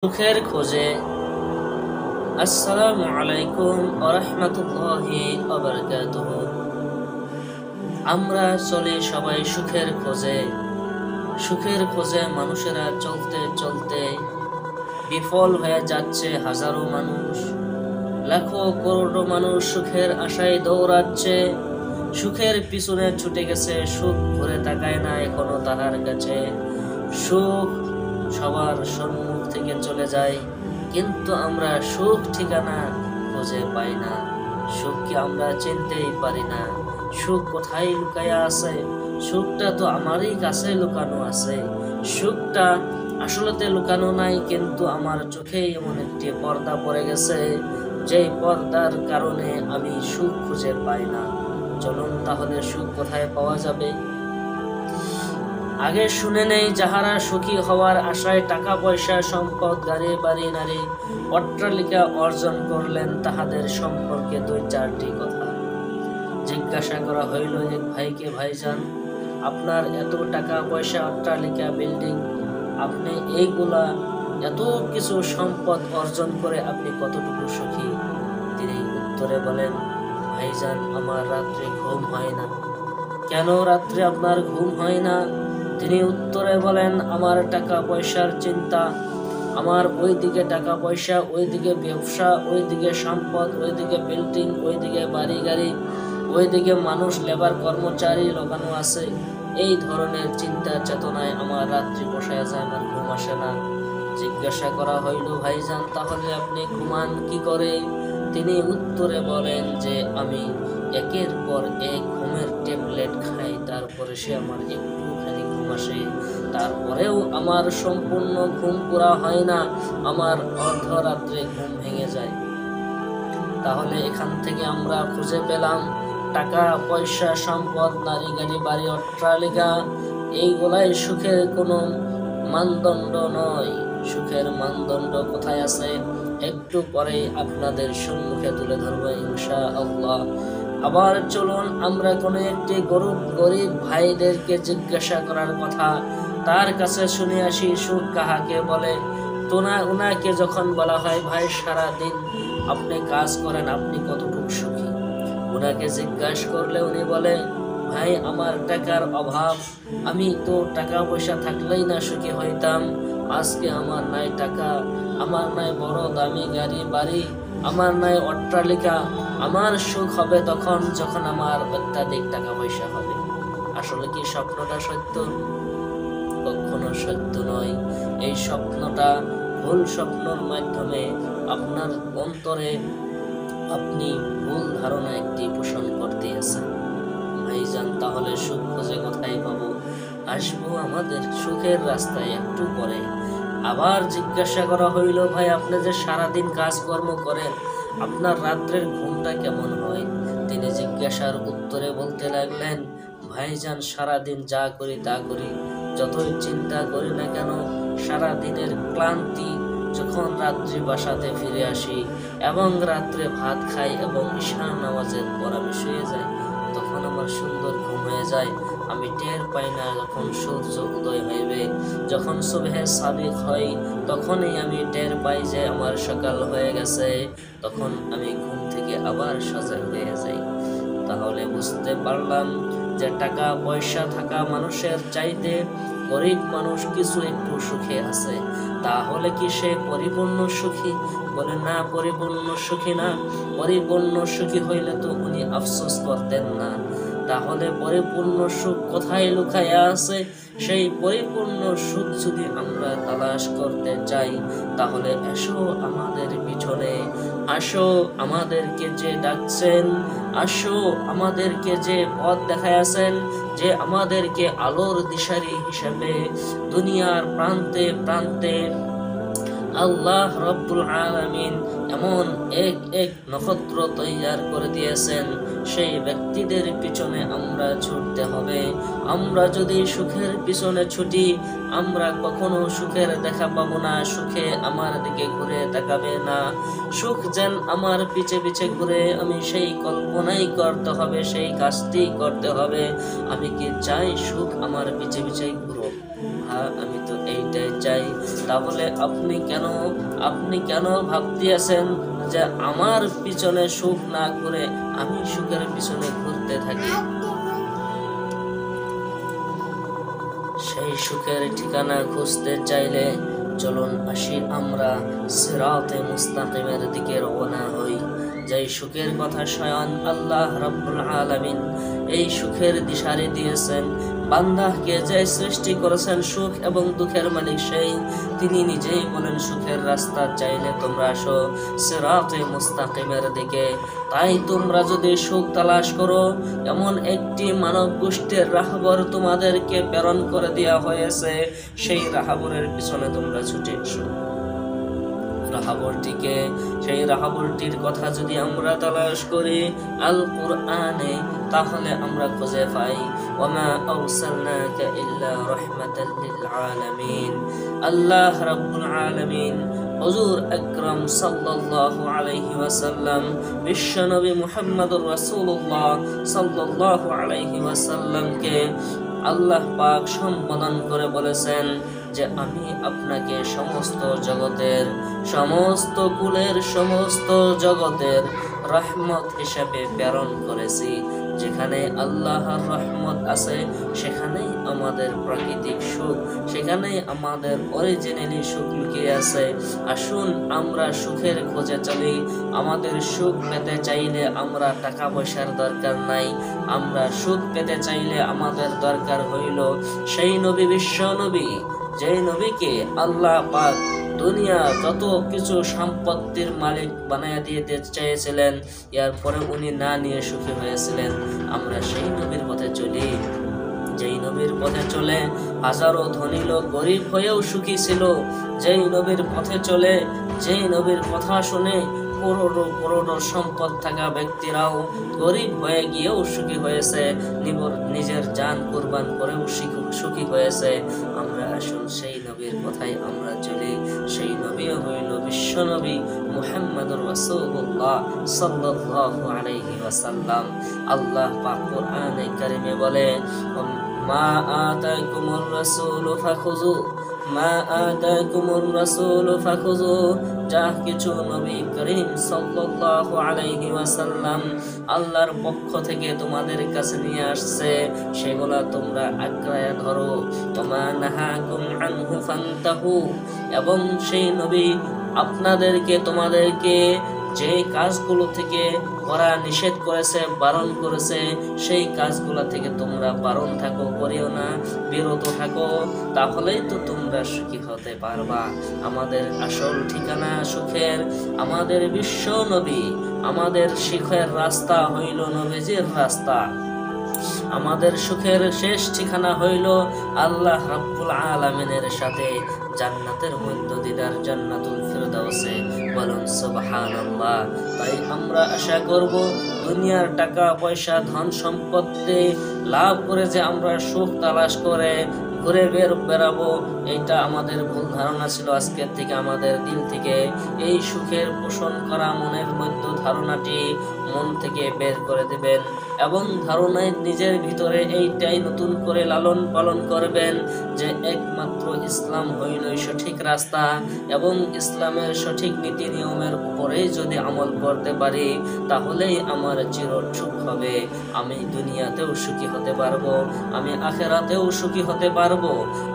সুখের খোঁজে। আসসালামু আলাইকুম ওয়া রাহমাতুল্লাহি ওয়া বারাকাতুহু। আমরা চলি সবাই সুখের খোঁজে। সুখের খোঁজে মানুষেরা চলতে চলতে বিফল হয়ে যাচ্ছে হাজারো মানুষ, লাখো করোড়ো মানুষ সুখের আশায় দৌড়াচ্ছে, সুখের পিছনে ছুটে গেছে, সুখ ঘুরে তাকায় না এখনো তাহার কাছে। সুখ সবার সম্মুখ থেকে চলে যায়, কিন্তু আমরা সুখ ঠিকানা খুঁজে পাই না। সুখকে আমরা চিনতেই পারি না। সুখ কোথায় লুকায়া আছে? সুখটা তো আমারই কাছে লুকানো আছে। সুখটা আসলেতে লুকানো নাই, কিন্তু আমার চোখে এমন একটি পর্দা পড়ে গেছে, যেই পর্দার কারণে আমি সুখ খুঁজে পাই না। চলুন তাহলে সুখ কোথায় পাওয়া যাবে। আগে শুনে নেই, যাহারা সুখী হওয়ার আশায় টাকা পয়সা সম্পদ গাড়ি বাড়ি নারী অট্টালিকা অর্জন করলেন, তাহাদের সম্পর্কে দুই চারটি কথা জিজ্ঞাসা করা হইল এক ভাইকে। ভাইজান, আপনার এত টাকা পয়সা অট্টালিকা বিল্ডিং, আপনি এইগুলা এত কিছু সম্পদ অর্জন করে আপনি কতটুকু সুখী? তিনি উত্তরে বলেন, ভাইজান, আমার রাত্রে ঘুম হয় না। কেন রাত্রে আপনার ঘুম হয় না? তিনি উত্তরে বলেন, আমার টাকা পয়সার চিন্তা, আমার ওইদিকে টাকা পয়সা, ওইদিকে ব্যবসা, ওইদিকে সম্পদ, ওইদিকে বিল্ডিং, ওইদিকে বাড়ি গাড়ি, ওইদিকে মানুষ লেবার কর্মচারী লাগানো আছে। এই ধরনের চিন্তা চেতনায় আমার রাত্রি বসায় যায়, আমার ঘুম আসে না। জিজ্ঞাসা করা হইল, ভাইজান, তাহলে আপনি ঘুমান কি করে? তিনি উত্তরে বলেন যে, আমি একের পর এক ঘুমের ট্যাবলেট খাই, তারপরে সে আমার একটুখানি ঘুম আসে, তারপরেও আমার সম্পূর্ণ ঘুম পুরা হয় না, আমার অর্ধরাত্রে ঘুম ভেঙে যায়। তাহলে এখান থেকে আমরা খুঁজে পেলাম, টাকা পয়সা সম্পদ নারী গাড়ি বাড়ি অট্টালিকা এইগুলাই সুখের কোনো মানদণ্ড নয়। সুখের মানদণ্ড কোথায় আছে একটু পরে আপনাদের সম্মুখে তুলে ধরবো ইনশাআল্লাহ। আবার চলুন আমরা কোনো একটি গরিব ভাইদেরকে জিজ্ঞাসা করার কথা, তার কাছে শুনে আসি সুখ কাহাকে বলে। উনাকে যখন বলা হয়, ভাই সারা দিন আপনি কাজ করেন, আপনি কতটুকু সুখী? উনাকে জিজ্ঞাসা করলে উনি বলে, ভাই আমার টাকার অভাব, আমি তো টাকা পয়সা থাকলেই না সুখী হইতাম। আজকে আমার নাই টাকা, আমার নাই বড় দামি গাড়ি বাড়ি, আমার নাই অট্টালিকা। আমার সুখ হবে তখন যখন আমার অত্যাধিক টাকা পয়সা হবে। আসলে কি স্বপ্নটা সত্য? কখনো সত্য নয়। এই স্বপ্নটা ভুল স্বপ্নের মাধ্যমে আপনার অন্তরে আপনি ভুল ধারণা একটি পোষণ করতে আছেন। ভাইজান, তাহলে সুখ খুঁজে কোথায় পাবো? আসবো আমাদের সুখের রাস্তায় একটু পরে। আবার জিজ্ঞাসা করা হইল, ভাই আপনি যে সারাদিন কাজকর্ম করেন, আপনার রাত্রের ঘুমটা কেমন হয়? তিনি জিজ্ঞাসার উত্তরে বলতে লাগলেন, ভাইজান, সারাদিন যা করি তা করি, যতই চিন্তা করি না কেন, সারা দিনের ক্লান্তি যখন রাত্রি বাসাতে ফিরে আসি এবং রাত্রে ভাত খাই এবং ঈশা নামাজের পর আমি শুয়ে যাই, তখন আমার সুন্দর ঘুম হয়ে যায়। আমি টের পাই না যখন সূর্য উদয় হইবে। যখন সুবহে সাদিক হয়, তখনই আমি টের পাই যে আমার সকাল হয়ে গেছে। তখন আমি ঘুম থেকে আবার সজাগ হয়ে যাই। তাহলে বুঝতে পারলাম যে টাকা পয়সা থাকা মানুষের চাইতে গরিব মানুষ কিছু একটু সুখে আছে। তাহলে কি সে পরিপূর্ণ সুখী? বলে না, পরিপূর্ণ সুখী না। পরিপূর্ণ সুখী হইলে তো উনি আফসোস করতেন না। তাহলে পরিপূর্ণ সুখ কোথায় লুকায়া আছে? সেই পরিপূর্ণ সুখ যদি আমরা তালাশ করতে চাই, তাহলে এসো আমাদের পিছনে, আসো আমাদেরকে যে ডাকছেন, আসো আমাদেরকে যে পথ দেখাইয়াছেন, যে আমাদেরকে আলোর দিশারি হিসেবে দুনিয়ার প্রান্তে প্রান্তে আল্লাহ রব্বুল আলামিন এমন এক এক নক্ষত্র তৈয়ার করে দিয়েছেন। সেই ব্যক্তিদের পিছনে আমরা ছুটতে হবে। আমরা যদি সুখের পিছনে ছুটি, আমরা কখনো সুখের দেখা পাবো না। সুখে আমার দিকে ঘুরে তাকাবে না। সুখ যেন আমার পিছে পিছে ঘুরে, আমি সেই কল্পনাই করতে হবে, সেই কাজটি করতে হবে। আমি কি চাই সুখ আমার পিছে পিছে ঘুরুক? আল্লাহ আমি তো এইটাই চাই। তাহলে আপনি কেন ভাবতেছেন যে আমার পিছনে সুখ না করে আমি সুখের পিছনে ঘুরতে থাকি? সেই সুখের ঠিকানা খুঁজতে চাইলে চলুন আসি আমরা সিরাতে মুস্তাকিমের দিকে রওনা হই। যেই সুখের কথা স্বয়ং আল্লাহ রাব্বুল আলামিন এই সুখের দিশারি দিয়েছেন। বান্দাকে যে সৃষ্টি করেছেন সুখ এবং দুঃখের মালিক সেই, তিনি নিজেই বলেন সুখের রাস্তা চাইলে তোমরা আসো সিরাতে মুস্তাকিমের দিকে। তাই তোমরা যদি সুখ তালাশ করো, এমন একটি মানব গোষ্ঠীর রাহবর তোমাদেরকে প্রেরণ করে দেওয়া হয়েছে, সেই রাহবরের পিছনে তোমরা ছুটে এসো। রাহবরটিকে, সেই রাহবরটির কথা যদি আমরা তালাশ করি আল কুরআনে, তাহলে আমরা খুঁজে পাই ওয়ামা আরসালনাকা ইল্লা রাহমাতাল লিল আলামিন। আল্লাহ রাব্বুল আলামিন হুজুর আকরাম সাল্লাল্লাহু আলাইহি ওয়াসাল্লাম বিশ্বনবী মুহাম্মদুর রাসূলুল্লাহ সাল্লাল্লাহু আলাইহি ওয়াসাল্লামকে আল্লাহ পাক সম্বোধন করে বলেছেন যে আমি আপনাকে সমস্ত জগতের, সমস্ত কুলের, সমস্ত জগতের রহমত হিসেবে প্রেরণ করেছি। যেখানে আল্লাহর রহমত আছে সেখানেই আমাদের প্রাকৃতিক সুখ, সেখানেই আমাদের অরিজিনালি সুখ লুকিয়ে আছে। আসুন আমরা সুখের খোঁজে চলি। আমাদের সুখ পেতে চাইলে আমরা টাকা পয়সার দরকার নাই। আমরা সুখ পেতে চাইলে আমাদের দরকার হইল সেই নবী, বিশ্ব নবী, যেই নবীকে আল্লাহ পাক দুনিয়া যত কিছু সম্পত্তির মালিক বানাইয়া দিতে চেয়েছিলেন, এরপরে উনি না নিয়ে সুখী হয়েছিলেন। আমরা সেই নবীর পথে চলি, যেই নবীর পথে চলে হাজারো ধনী লোক গরিব হয়েও সুখী ছিল। যেই নবীর পথে চলে, যেই নবীর কথা শুনে করোড়ো করোড়ো সম্পদ থাকা ব্যক্তিরাও গরিব হয়ে গিয়েও সুখী হয়েছে, নিজের জান কুরবান করেও সুখী হয়েছে। আমরা আসুন সেই নবীর কথাই আমরা চলি। সেই নবী হইল বিশ্ব নবী মুহাম্মদুর রাসূলুল্লাহ সাল্লাল্লাহু আলাইহি ওয়াসাল্লাম। আল্লাহ পাক কোরআনে কারিমে বলে মা আতাকুমুর রাসূলু ফাখুযু, মা আতাকুমুর রাসূলু ফাখুযু, যা কিছু নবী করিম সাল্লাল্লাহু আলাইহি ওয়াসাল্লাম আল্লাহর পক্ষ থেকে তোমাদের কাছে নিয়ে আসছে সেগুলা তোমরা আঁকড়ায়া ধরো। ওমা নাহাকুম আনহু ফান্তাহু, এবং সেই নবী তোমাদেরকে যে কাজগুলো থেকে করা নিষেধ করেছে, বারণ করেছে, সেই কাজগুলো থেকে তোমরা বারণ থাকো, করিও না, বিরত থাকো, তাহলেই তো তোমরা সুখী হতে পারবা। আমাদের আসল ঠিকানা সুখের, আমাদের বিশ্ব নবী, আমাদের সুখের রাস্তা হইল নবীজির রাস্তা। আমাদের সুখের শেষ ঠিকানা হইল আল্লাহ রাব্বুল আলামিনের সাথে জান্নাতের মধ্য দিদার, জান্নাতুল ফিরদাউসে। বলুন সুবহানাল্লাহ। তাই আমরা আশা করব দুনিয়ার টাকা পয়সা ধন সম্পত্তি লাভ করে যে আমরা সুখ তালাশ করে ঘুরে বেড়াবো, এটা আমাদের ভুল ধারণা ছিল। আজকের থেকে আমাদের দিল থেকে এই সুখের পোষণ করা মনের মধ্যে ধারণাটি মন থেকে বের করে দেবেন এবং ধারণায় নিজের ভিতরে এইটাই নতুন করে লালন পালন করবেন যে একমাত্র ইসলাম হইল সঠিক রাস্তা এবং ইসলামের সঠিক নীতি নিয়মের উপরেই যদি আমল করতে পারি তাহলেই আমার চির সুখ হবে। আমি দুনিয়াতেও সুখী হতে পারবো, আমি আখেরাতেও সুখী হতে পারবো।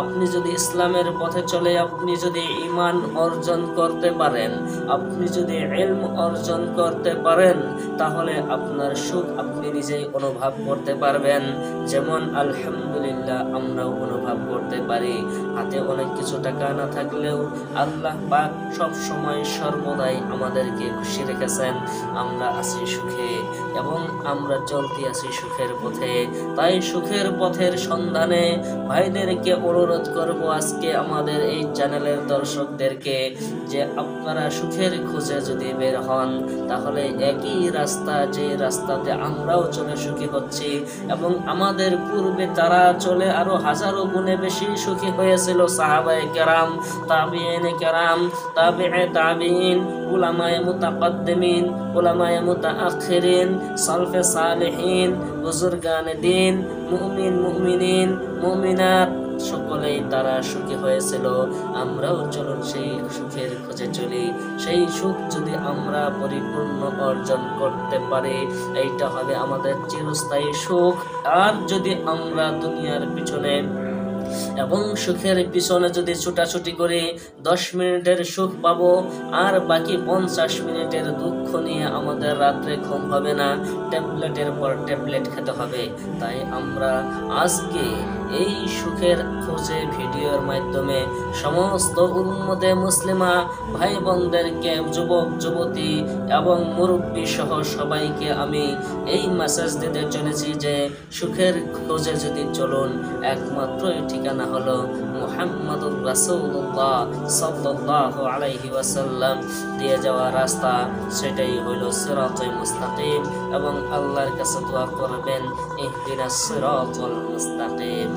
আপনি যদি ইসলামের পথে চলে, আপনি যদি ঈমান অর্জন করতে পারেন, আপনি যদি ইলম অর্জন করতে পারেন, তাহলে আপনার সুখ আপনি নিজেই অনুভব করতে পারবেন। যেমন আলহামদুলিল্লাহ আমরাও অনুভব করতে পারি। হাতে অনেক কিছু টাকা না থাকলেও আল্লাহ পাক সব সময় সর্বদাই আমাদেরকে খুশি রেখেছেন। আমরা আছি সুখে এবং আমরা চলতে আছি সুখের পথে। তাই সুখের পথের সন্ধানে ভাইদেরকে অনুরোধ করব, আজকে আমাদের এই চ্যানেলের দর্শকদেরকে, যে আপনারা সুখের খোঁজে যদি বের হন তাহলে একই রাস্তা, যে রাস্তাতে আমরাও চলে সুখী হচ্ছি এবং আমাদের পূর্বে তারা চলে আরো হাজারো গুণে বেশি সুখী হয়েছিল। সাহাবায়ে কেরাম, তাবিঈনে কেরাম, তাবিঈ তাবিঈন, উলামায়ে মুতাকাদ্দিমিন, উলামায়ে মুতাআখিরিন, সালফে সালেহিন, বুজুরগানে দ্বীন, মুমিনিন, মুমিনাত, সকলেই তারা সুখী হয়েছিল, আমরাও চলুন সেই সুখের খোঁজে চলি। সেই সুখ যদি আমরা পরিপূর্ণ অর্জন করতে পারি, এইটা হবে আমাদের চিরস্থায়ী সুখ। আর যদি আমরা দুনিয়ার পিছনে এবং সুখের পিছনে যদি ছুটাছুটি করে 10 মিনিটের সুখ পাবো, আর বাকি 50 মিনিটের দুঃখ নিয়ে আমাদের রাত্রে ঘুম হবে না, ট্যাবলেটের পর ট্যাবলেট খেতে হবে। তাই আমরা আজকে এই সুখের খোঁজে ভিডিওর মাধ্যমে সমস্ত উম্মতে মুসলিমা ভাই বোনদেরকে, যুবক যুবতী এবং মুরব্বী সহ সবাইকে আমি এই মেসেজ দিতে চলেছি যে সুখের খোঁজে যদি চলুন, একমাত্র ঠিকানা হলো মুহাম্মদুর রাসূলুল্লাহ সাল্লাল্লাহু আলাইহি ওয়াসাল্লাম দিয়ে যাওয়া রাস্তা, সেটাই হইল সিরাতে মুস্তাকিম। এবং আল্লাহর কাছে দোয়া করবেন, ইহদিনাস সিরাতাল মুস্তাকিম।